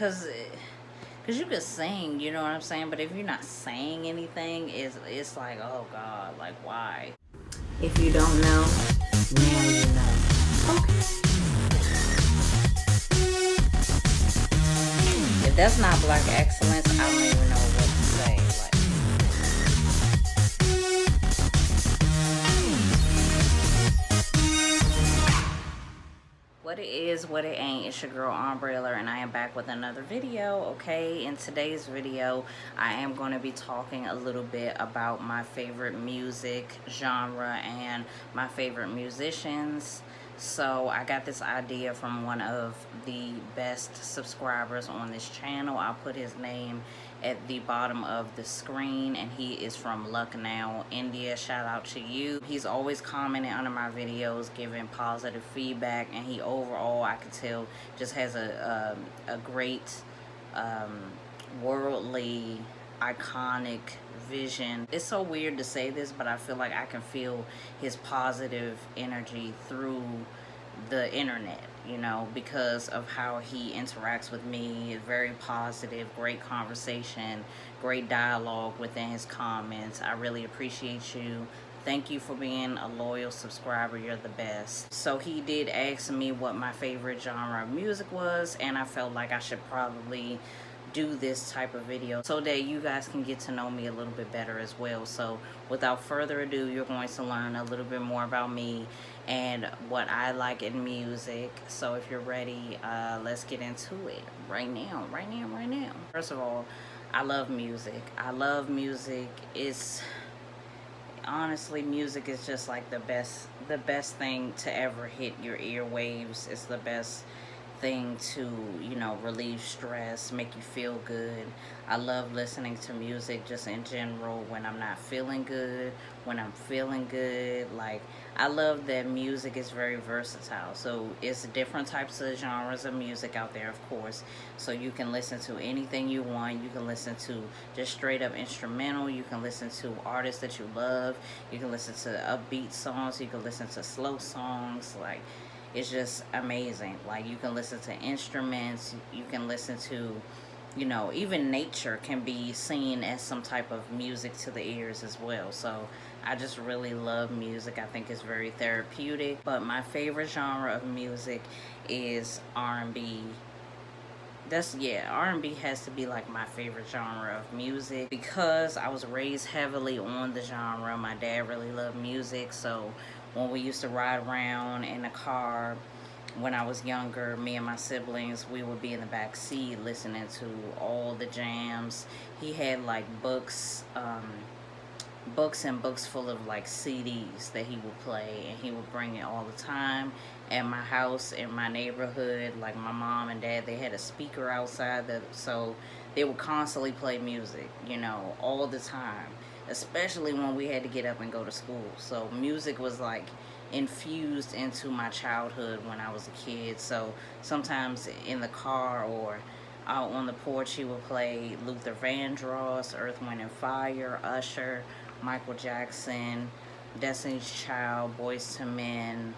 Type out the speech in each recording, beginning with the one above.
because you could sing, you know what I'm saying? But if you're not saying anything, it's like, oh God, like why? If you don't know, now you know. Okay. If that's not Black excellence, I don't even know what to say. Like, what it is, what it ain't, it's your girl AMBRE, and I am back with another video. Okay, in today's video I am going to be talking a little bit about my favorite music genre and my favorite musicians. So I got this idea from one of the best subscribers on this channel. I'll put his name at the bottom of the screen, and he is from Lucknow, India. Shout out to you. He's always commenting under my videos, giving positive feedback, and he overall, I could tell, just has a great worldly iconic vision. It's so weird to say this, but I feel like I can feel his positive energy through the internet, you know, because of how he interacts with me. Very positive, great conversation, great dialogue within his comments. I really appreciate you. Thank you for being a loyal subscriber. You're the best. So he did ask me what my favorite genre of music was, and I felt like I should probably do this type of video so that you guys can get to know me a little bit better as well. So without further ado, you're going to learn a little bit more about me and what I like in music. So if you're ready, let's get into it right now. First of all, I love music. It's honestly, music is just like the best thing to ever hit your earwaves. It's the best thing to, you know, relieve stress, make you feel good. I love listening to music just in general when I'm not feeling good, when I'm feeling good. Like, I love that music is very versatile. So it's different types of genres of music out there, of course. So you can listen to anything you want. You can listen to just straight up instrumental. You can listen to artists that you love. You can listen to upbeat songs. You can listen to slow songs. Like, it's just amazing. Like, you can listen to instruments, you can listen to, you know, even nature can be seen as some type of music to the ears as well. So I just really love music. I think it's very therapeutic. But my favorite genre of music is R&B. R&B has to be like my favorite genre of music because I was raised heavily on the genre. My dad really loved music, so when we used to ride around in the car when I was younger, me and my siblings, we would be in the back seat listening to all the jams. He had like books and books full of like CDs that he would play, and he would bring it all the time. At my house in my neighborhood, like my mom and dad, they had a speaker outside, so they would constantly play music, you know, all the time, especially when we had to get up and go to school. So music was like infused into my childhood when I was a kid. So sometimes in the car or out on the porch, he would play Luther Vandross, Earth, Wind and Fire, Usher, Michael Jackson, Destiny's Child, Boyz II Men,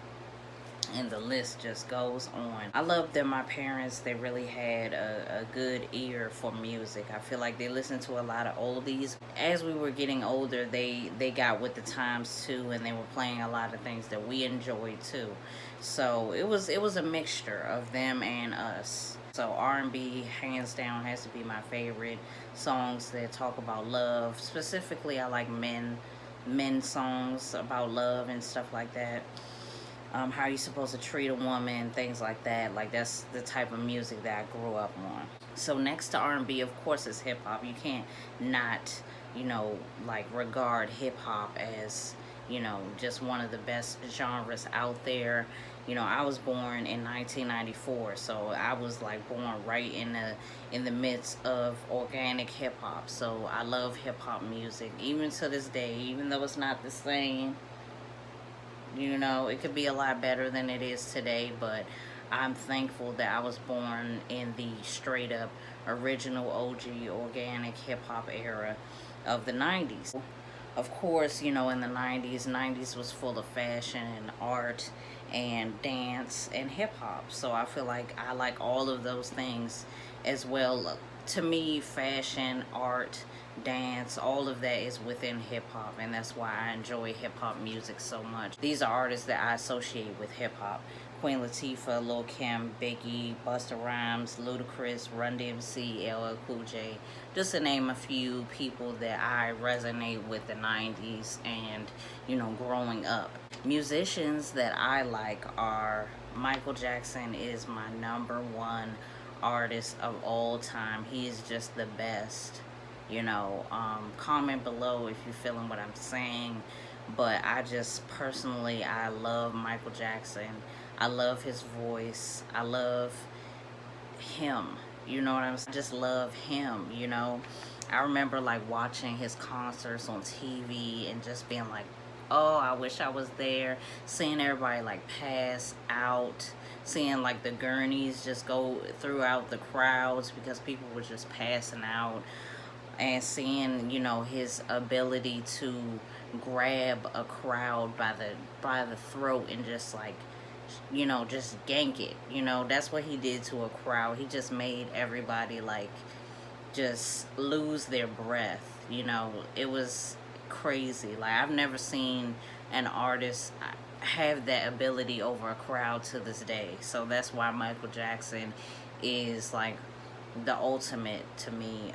and the list just goes on. I love that my parents, they really had a good ear for music. I feel like they listened to a lot of oldies. As we were getting older, they got with the times too, and they were playing a lot of things that we enjoyed too. So it was a mixture of them and us. So R&B, hands down, has to be my favorite. Songs that talk about love. Specifically, I like men songs about love and stuff like that. How you're supposed to treat a woman, things like that. Like, that's the type of music that I grew up on. So next to R&B, of course, is hip-hop. You can't not, you know, like, regard hip-hop as, you know, just one of the best genres out there. You know, I was born in 1994, so I was like born right in the midst of organic hip-hop. So I love hip-hop music, even to this day, even though it's not the same. You know, it could be a lot better than it is today, but I'm thankful that I was born in the straight up original OG organic hip-hop era of the 90s. Of course, you know, in the 90s was full of fashion and art and dance and hip-hop. So I feel like I like all of those things as well. To me, fashion, art, dance, all of that is within hip-hop, and that's why I enjoy hip-hop music so much. These are artists that I associate with hip-hop: Queen Latifah, Lil Kim, Biggie, Busta Rhymes, Ludacris, Run DMC, LL Cool J, just to name a few people that I resonate with the 90s and, you know, growing up. Musicians that I like are Michael Jackson is my #1 artist of all time. He is just the best. You know, comment below if you're feeling what I'm saying. But I just personally, I love Michael Jackson. I love his voice. I love him. You know what I'm saying? I just love him, you know. I remember like watching his concerts on TV and just being like, oh, I wish I was there. Seeing everybody like pass out, seeing like the gurneys just go throughout the crowds because people were just passing out, and seeing, you know, his ability to grab a crowd by the throat and just like, you know, just gank it. You know, that's what he did to a crowd. He just made everybody like just lose their breath. You know, it was crazy. Like, I've never seen an artist have that ability over a crowd to this day. So that's why Michael Jackson is like the ultimate to me.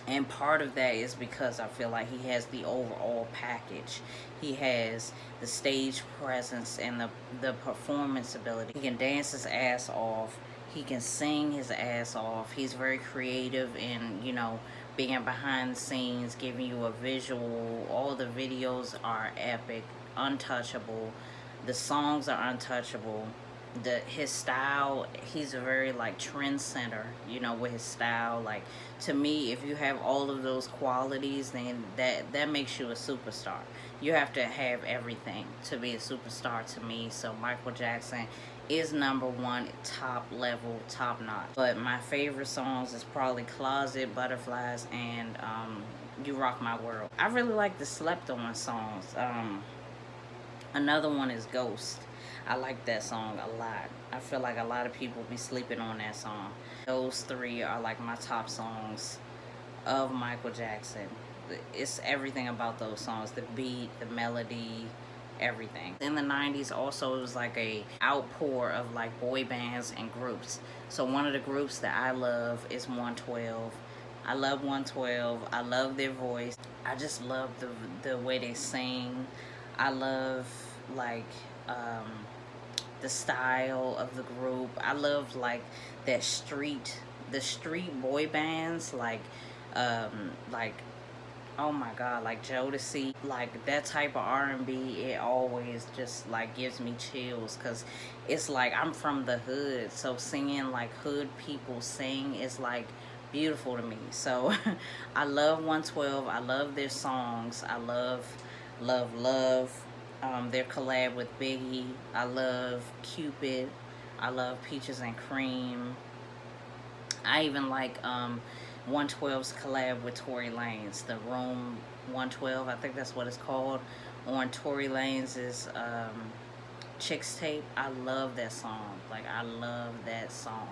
And part of that is because I feel like he has the overall package. He has the stage presence and the performance ability. He can dance his ass off. He can sing his ass off. He's very creative in, you know, being behind the scenes, giving you a visual. All the videos are epic, untouchable. The songs are untouchable. His style, he's a very like trendsetter, you know, with his style. Like, to me, if you have all of those qualities, then that makes you a superstar. You have to have everything to be a superstar to me. So Michael Jackson is #1, top level, top notch. But my favorite songs is probably Closet, Butterflies, and You Rock My World. I really like the slept on songs. Another one is Ghost. I like that song a lot. I feel like a lot of people be sleeping on that song. Those three are like my top songs of Michael Jackson. It's everything about those songs. The beat, the melody, everything. In the 90s also, it was like a outpour of like boy bands and groups. So one of the groups that I love is 112. I love 112. I love their voice. I just love the way they sing. I love like the style of the group. I love like that the street boy bands, like oh my god, like Jodeci, like that type of R&B. It always just like gives me chills, because it's like I'm from the hood, so singing like hood people sing is like beautiful to me. So I love 112. I love their songs. I love their collab with Biggie. I love Cupid. I love Peaches and Cream. I even like 112's collab with Tory Lanez, the Room 112, I think that's what it's called, on Tory Lanez's Chicks tape. I love that song. Like, I love that song.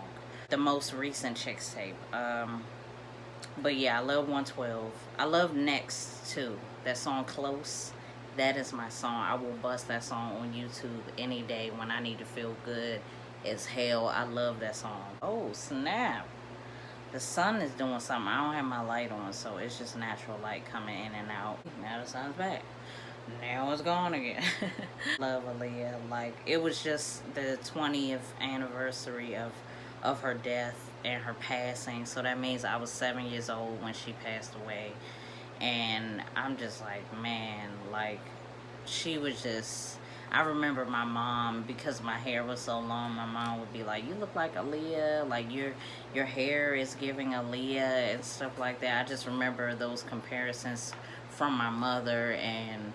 The most recent Chicks tape. But yeah, I love 112. I love Next too. That song Close. That is my song. I will bust that song on YouTube any day when I need to feel good as hell. I love that song. Oh, snap. The sun is doing something. I don't have my light on, so it's just natural light coming in and out. Now the sun's back. Now it's gone again. Love Aaliyah. Like, it was just the 20th anniversary of her death and her passing. So that means I was 7 years old when she passed away. And I'm just like, man, like, she was just, I remember my mom, because my hair was so long, my mom would be like, you look like Aaliyah, like your hair is giving Aaliyah and stuff like that. I just remember those comparisons from my mother, and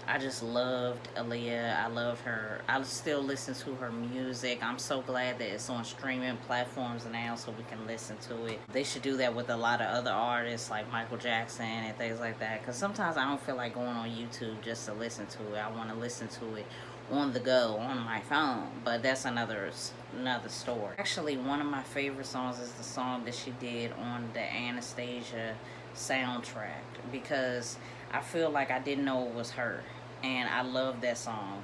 I just loved Aaliyah. I love her. I still listen to her music. I'm so glad that it's on streaming platforms now so we can listen to it. They should do that with a lot of other artists like Michael Jackson and things like that, because sometimes I don't feel like going on YouTube just to listen to it. I want to listen to it on the go on my phone, but that's another story. Actually, one of my favorite songs is the song that she did on the Anastasia soundtrack, because I feel like I didn't know it was her, and I love that song.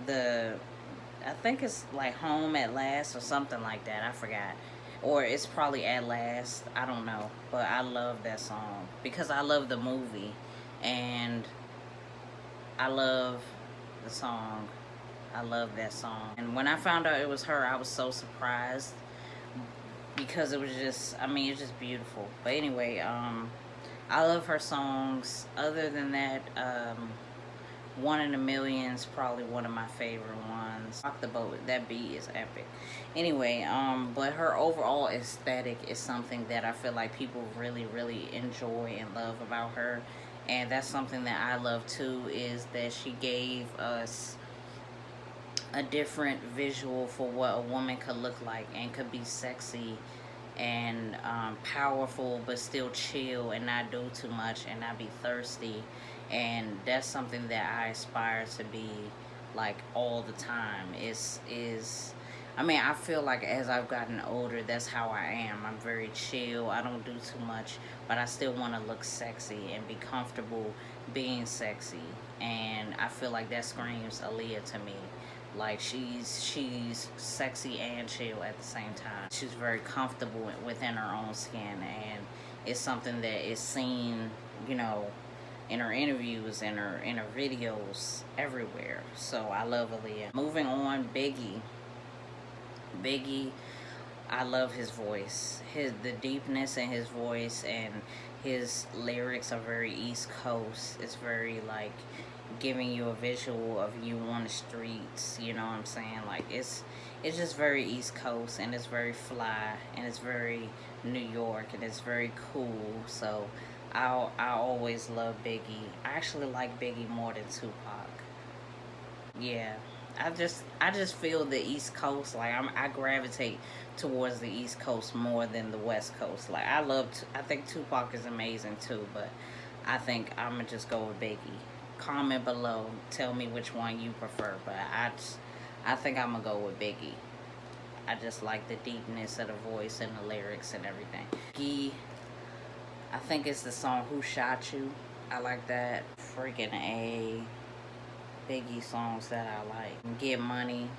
I think it's like Home at Last or something like that. I forgot. Or it's probably At Last. I don't know. But I love that song because I love the movie and I love the song. I love that song. And when I found out it was her, I was so surprised because it was just, I mean, it's just beautiful. But anyway, I love her songs. Other than that, One in a Million's probably one of my favorite ones. Rock the Boat, that beat is epic. Anyway, but her overall aesthetic is something that I feel like people really, really enjoy and love about her. And that's something that I love too, is that she gave us a different visual for what a woman could look like and could be sexy and powerful, but still chill and not do too much and not be thirsty. And that's something that I aspire to be like all the time. I mean, I feel like as I've gotten older, that's how I am. I'm very chill. I don't do too much, but I still want to look sexy and be comfortable being sexy. And I feel like that screams Aaliyah to me. Like she's sexy and chill at the same time. She's very comfortable within her own skin, and it's something that is seen, you know, in her interviews, in her videos, everywhere. So I love Aaliyah. Moving on, Biggie, I love his voice. The deepness in his voice, and his lyrics are very East Coast. It's very like giving you a visual of you on the streets, you know what I'm saying? Like it's just very East Coast, and it's very fly, and it's very New York, and it's very cool. So I always love Biggie. I actually like Biggie more than Tupac. Yeah. I just feel the East Coast, like I gravitate towards the East Coast more than the West Coast. Like I think Tupac is amazing too, but I think I'm gonna just go with Biggie. Comment below, tell me which one you prefer, but I think I'm gonna go with Biggie. I just like the deepness of the voice and the lyrics and everything. I think it's the song Who Shot You. I like that. Freaking A. Biggie songs that I like. Get Money.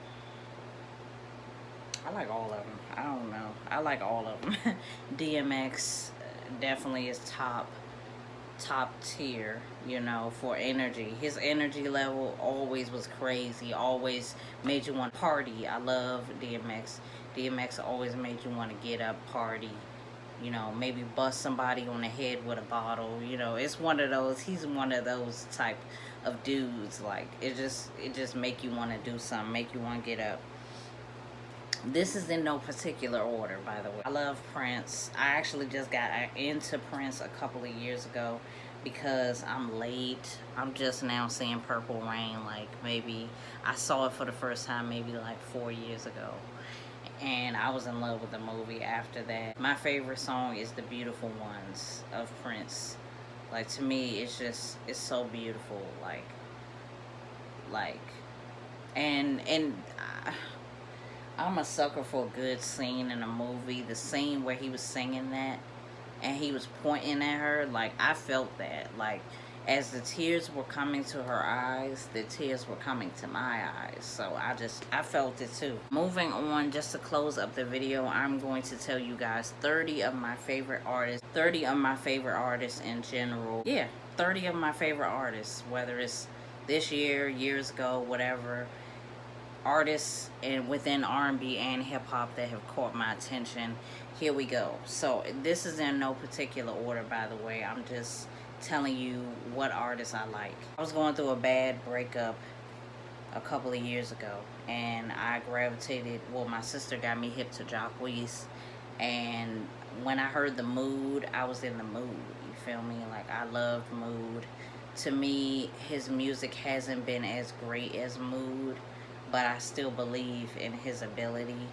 I like all of them. I don't know. I like all of them. DMX definitely is top tier, you know, for energy. His energy level always was crazy. Always made you want to party. I love DMX. DMX always made you want to get up, party. You know, maybe bust somebody on the head with a bottle. You know, it's one of those. He's one of those type of dudes. Like it just make you want to do something, make you want to get up. This is in no particular order, by the way. I love Prince. I actually just got into Prince a couple of years ago because I'm late. I'm just now seeing Purple Rain. Like maybe I saw it for the first time maybe like 4 years ago. And I was in love with the movie after that. My favorite song is The Beautiful Ones of Prince. Like to me, it's so beautiful. I'm a sucker for a good scene in a movie. The scene where he was singing that and he was pointing at her, like I felt that. Like as the tears were coming to her eyes, the tears were coming to my eyes. So I felt it too. Moving on, just to close up the video, I'm going to tell you guys 30 of my favorite artists. 30 of my favorite artists in general. Yeah, 30 of my favorite artists, whether it's this year, years ago, whatever. Artists and within R&B and hip-hop that have caught my attention. Here we go. So this is in no particular order, by the way. I'm just telling you what artists I like. I was going through a bad breakup a couple of years ago, and I gravitated, well, my sister got me hip to Jacquees, and when I heard The Mood, I was in the mood. You feel me? Like I loved Mood. To me, his music hasn't been as great as Mood, but I still believe in his ability,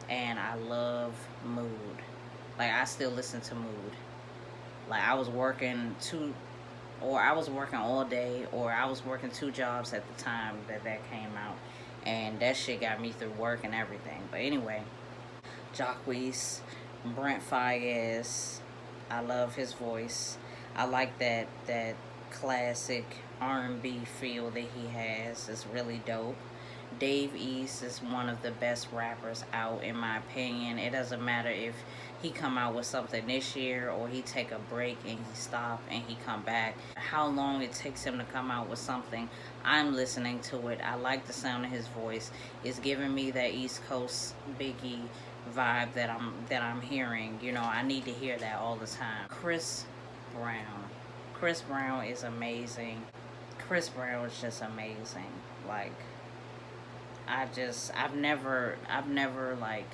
and I love Mood. Like I still listen to Mood. Like I was working or I was working all day, or I was working 2 jobs at the time that came out, and that shit got me through work and everything. But anyway, Jacquees, Brent Faiyaz, I love his voice. I like that classic R&B feel that he has. It's really dope. Dave East is one of the best rappers out, in my opinion. It doesn't matter if he come out with something this year or he take a break and he stop and he come back. How long it takes him to come out with something, I'm listening to it. I like the sound of his voice. It's giving me that East Coast Biggie vibe that I'm hearing. You know, I need to hear that all the time. Chris Brown. Chris Brown is amazing. Chris Brown is just amazing. Like, I've never like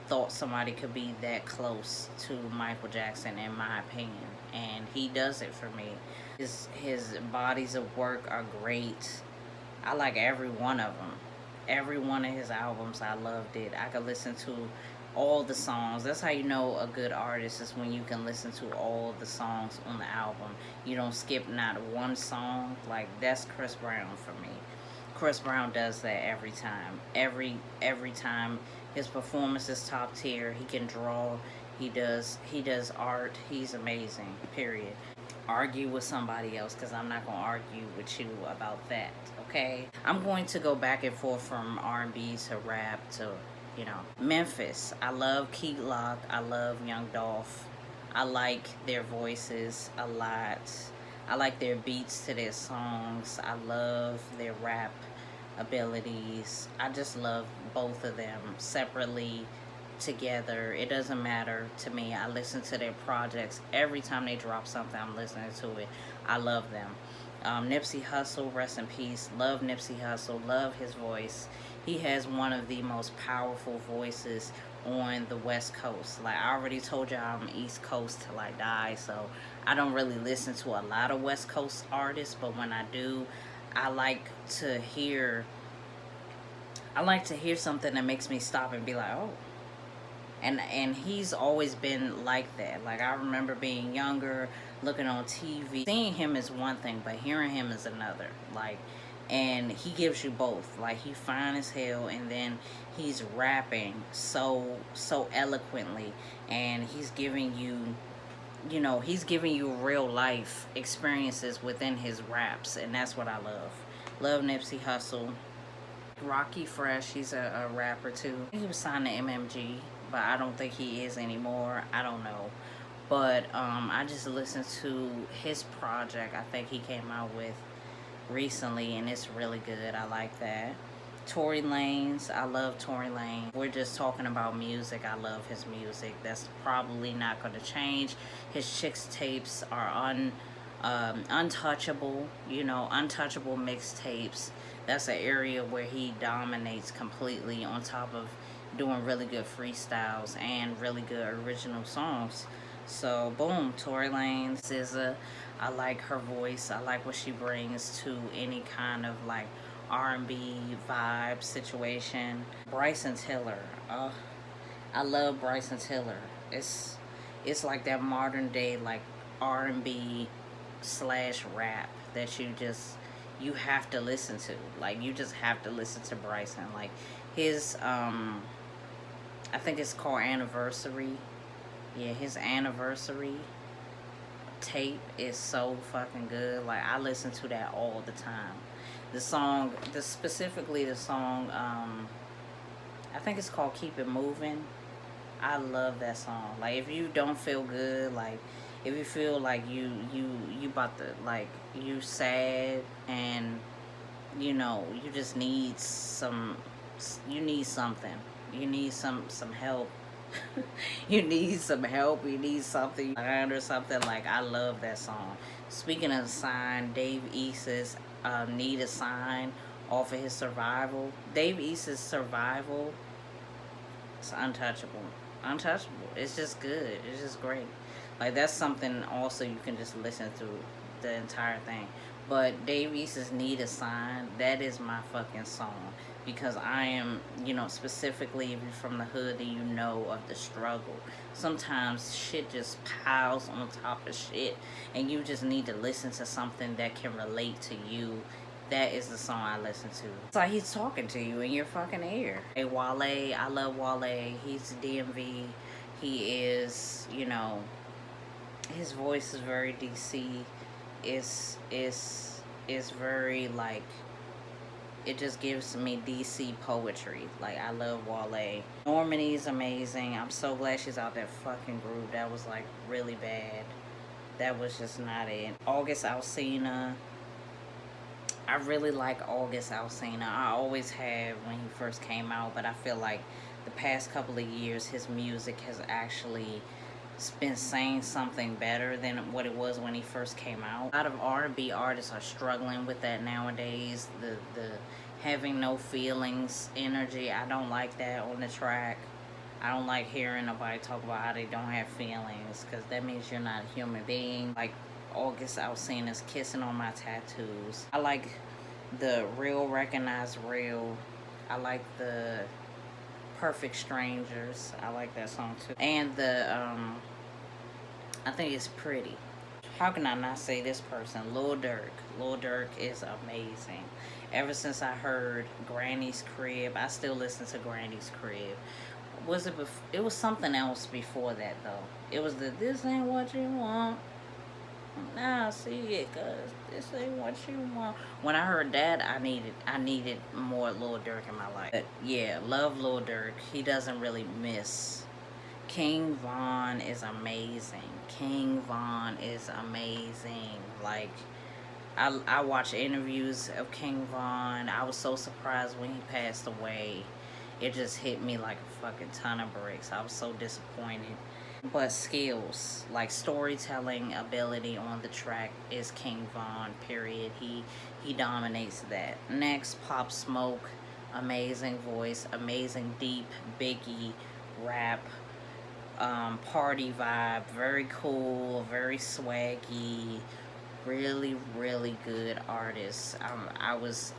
thought somebody could be that close to Michael Jackson, in my opinion, and he does it for me. His bodies of work are great. I like every one of them. Every one of his albums, I loved it. I could listen to all the songs. That's how you know a good artist, is when you can listen to all the songs on the album. You don't skip not one song. Like, that's Chris Brown for me. Chris Brown does that every time. Every time. His performance is top tier. He can draw. He does art. He's amazing. Period. Argue with somebody else, because I'm not going to argue with you about that, okay? I'm going to go back and forth from R&B to rap to, you know, Memphis. I love Key Lock. I love Young Dolph. I like their voices a lot. I like their beats to their songs. I love their rap abilities. I just love both of them separately, together. It doesn't matter to me. I listen to their projects. Every time they drop something, I'm listening to it. I love them. Nipsey Hussle, rest in peace. Love Nipsey Hussle. Love his voice. He has one of the most powerful voices on the West Coast. Like, I already told you, I'm East Coast till I die, so I don't really listen to a lot of West Coast artists, but when I do, I like to hear something that makes me stop and be like, oh. And he's always been like that. Like, I remember being younger, looking on TV. Seeing him is one thing, but hearing him is another. Like, and he gives you both. Like, he fine as hell, and then he's rapping so eloquently, and he's giving you, you know, he's giving you real life experiences within his raps, and that's what I love. Love Nipsey Hussle. Rocky Fresh, he's a rapper too. He was signed to MMG, but I don't think he is anymore. I don't know. But I just listened to his project I think he came out with recently, and it's really good. I like that. Tory Lanez, I love Tory Lanez. We're just talking about music. I love his music. That's probably not going to change. His Chicks tapes are untouchable, you know, untouchable mixtapes. That's an area where he dominates completely, on top of doing really good freestyles and really good original songs. So boom, Tory Lanez, SZA, I like her voice. I like what she brings to any kind of like R&B vibe situation. Bryson Tiller, I love Bryson Tiller. It's like that modern day like R&B slash rap that you have to listen to. Like, you just have to listen to Bryson. Like, his I think it's called Anniversary. Yeah, his Anniversary tape is so fucking good. Like, I listen to that all the time. The song, specifically the song, I think it's called Keep It Moving. I love that song. Like, if you don't feel good, like, if you feel like you about to, like, you sad, and, you know, you just need something. You need some help. You need some help. You need something or something. Like, I love that song. Speaking of Sign, Dave East's Need a Sign off of his Survival. Dave East's Survival, it's untouchable. It's just good. It's just great. Like, that's something also you can just listen through the entire thing. But Dave East's Need a Sign, that is my fucking song. because I am, you know, specifically if you're from the hood, then you know of the struggle. Sometimes shit just piles on top of shit, and you just need to listen to something that can relate to you. That is the song I listen to. It's like he's talking to you in your fucking ear. Hey, Wale, I love Wale. He's DMV. He is, you know, his voice is very DC. It's very like, it just gives me DC poetry. Like, I love Wale. Normandy's amazing. I'm so glad she's out that fucking group. That was like really bad. That was just not it. August Alsina. I really like August Alsina. I always have when he first came out, but I feel like the past couple of years his music has actually been saying something better than what it was when he first came out. A lot of R&B artists are struggling with that nowadays. The having no feelings energy. I don't like that on the track. I don't like hearing nobody talk about how they don't have feelings, because that means you're not a human being. Like August Alsina's Kissing on My Tattoos. I like the Real Recognize Real. I like the Perfect Strangers. I like that song too. And the I think it's Pretty. How can I not say this person? Lil Durk. Lil Durk is amazing. Ever since I heard Granny's Crib, I still listen to Granny's Crib. Was it it was something else before that though. It was the This Ain't What You Want. Now I see it, cause this ain't what you want. When I heard that, I needed more Lil Durk in my life. But yeah, love Lil Durk. He doesn't really miss. King Von is amazing. King Von is amazing. Like, I watch interviews of King Von. I was so surprised when he passed away. It just hit me like a fucking ton of bricks. I was so disappointed. But skills, like storytelling ability on the track, is King Von, period. He dominates that. Next, Pop Smoke. Amazing voice, amazing deep Biggie rap, party vibe, very cool, very swaggy, really good artist. I was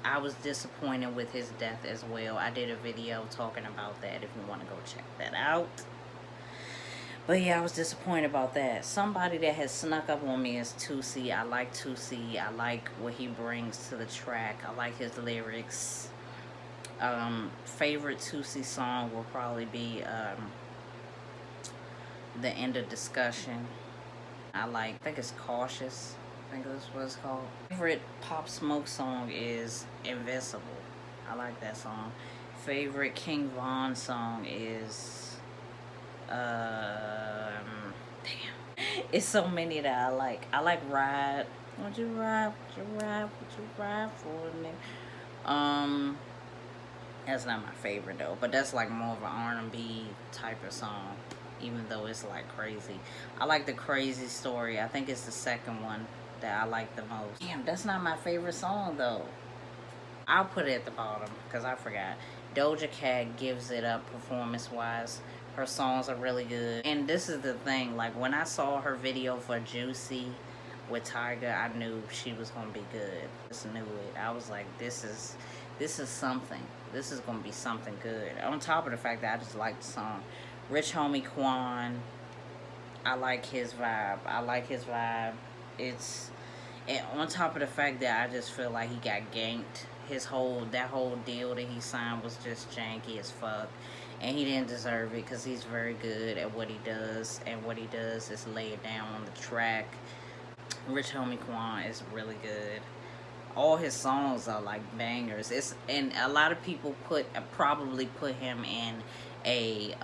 disappointed with his death as well. I did a video talking about that if you want to go check that out. But yeah, I was disappointed about that. Somebody that has snuck up on me is Tusi. I like Tusi. I like what he brings to the track. I like his lyrics. Favorite Tusi song will probably be The End of Discussion. I think it's Cautious. I think that's what it's called. Favorite Pop Smoke song is Invincible. I like that song. Favorite King Von song is damn, it's so many that I like. I like Ride. Would you ride? Would you ride? Would you ride for me? That's not my favorite though, but that's like more of an R&B type of song, even though it's like crazy. I like the Crazy Story. I think it's the second one that I like the most. Damn, that's not my favorite song though. I'll put it at the bottom because I forgot. Doja Cat gives it up performance wise. Her songs are really good. And this is the thing, like when I saw her video for Juicy with Tyga, I knew she was gonna be good. Just knew it. I was like, this is something. This is gonna be something good. On top of the fact that I just like the song. Rich Homie Quan, I like his vibe. It's, and on top of the fact that I just feel like he got ganked. That whole deal that he signed was just janky as fuck. And he didn't deserve it because he's very good at what he does. And what he does is lay it down on the track. Rich Homie Quan is really good. All his songs are like bangers. And a lot of people probably put him in a,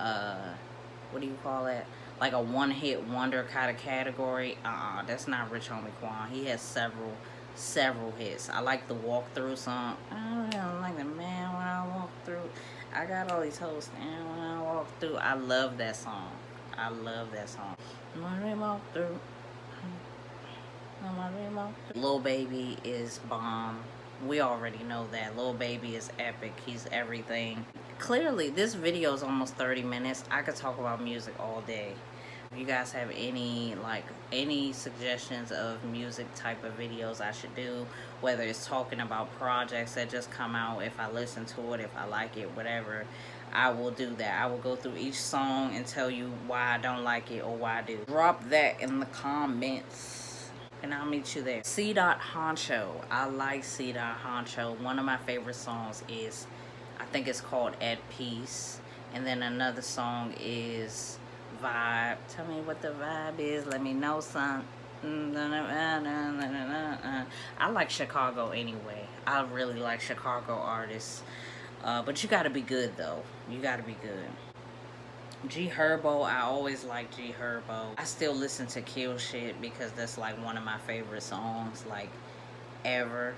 what do you call that? Like a one-hit wonder kind of category. That's not Rich Homie Quan. He has several hits. I like the Walkthrough song. I don't like the man when I walk through. I got all these hoes and when I walk through. I love that song. When I walk through. Lil Baby is bomb. We already know that. Lil Baby is epic. He's everything. Clearly, this video is almost 30 minutes. I could talk about music all day. If you guys have any suggestions of music type of videos I should do, whether it's talking about projects that just come out, if I listen to it, if I like it, whatever, I will do that. I will go through each song and tell you why I don't like it or why I do. Drop that in the comments and I'll meet you there. C. Honcho. I like C. Honcho. One of my favorite songs is, I think it's called At Peace. And then another song is Vibe. Tell me what the vibe is. Let me know something. I like Chicago anyway. I really like Chicago artists. But you gotta be good though. You gotta be good. G Herbo, I always like G Herbo. I still listen to Kill Shit because that's like one of my favorite songs, like, ever.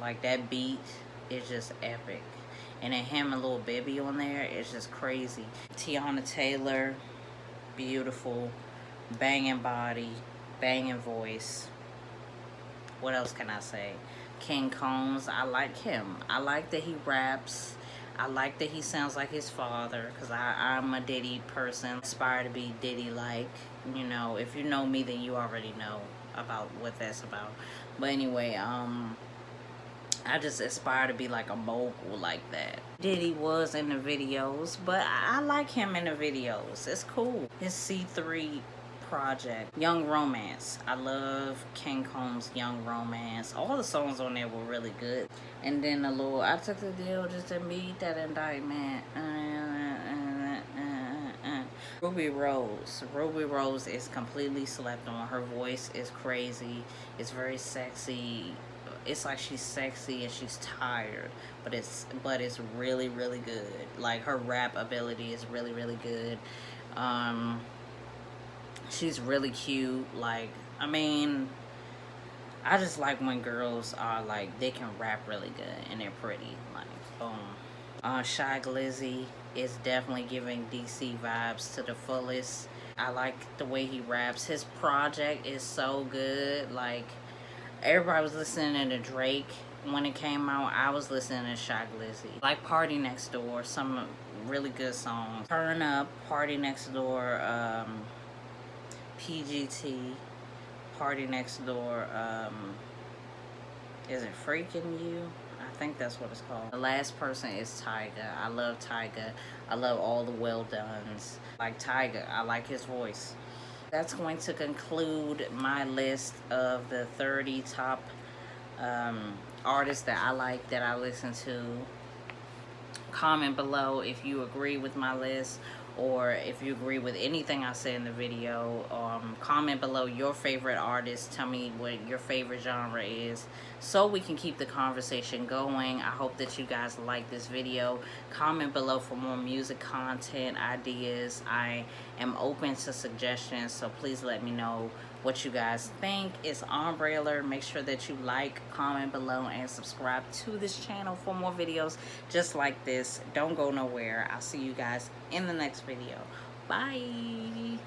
Like, that beat is just epic. And then him and Lil Bibby on there, it's just crazy. Tiana Taylor, beautiful, banging body, banging voice. What else can I say? King Combs, I like him. I like that he raps. I like that he sounds like his father, because I'm a Diddy person. Aspire to be Diddy-like. You know, if you know me, then you already know about what that's about. But anyway, I just aspire to be like a mogul like that. Diddy was in the videos, but I like him in the videos. It's cool. His C3 project, Young Romance. I love King Combs' Young Romance. All the songs on there were really good. And then a little, I took the deal just to meet that indictment. Ruby Rose. Ruby Rose is completely slept on. Her voice is crazy. It's very sexy. It's like she's sexy and she's tired, but it's really, really good. Like, her rap ability is really, really good. She's really cute. Like, I mean, I just like when girls are like, they can rap really good and they're pretty. Like, boom. Shy Glizzy is definitely giving DC vibes to the fullest. I like the way he raps. His project is so good. Like, everybody was listening to Drake when it came out. I was listening to Shy Glizzy. Like Party Next Door, some really good songs. Turn Up, Party Next Door, PGT, Party Next Door, is it Freaking You? I think that's what it's called. The last person is Tyga. I love Tyga. I love all the well dones. Like Tyga, I like his voice. That's going to conclude my list of the 30 top artists that I like, that I listen to. Comment below if you agree with my list, or if you agree with anything I said in the video. Comment below your favorite artist. Tell me what your favorite genre is, so we can keep the conversation going. I hope that you guys like this video. Comment below for more music content ideas. I am open to suggestions, so please let me know what you guys think. It's AMBRE ALERTT. Make sure that you like, comment below, and subscribe to this channel for more videos just like this. Don't go nowhere. I'll see you guys in the next video. Bye.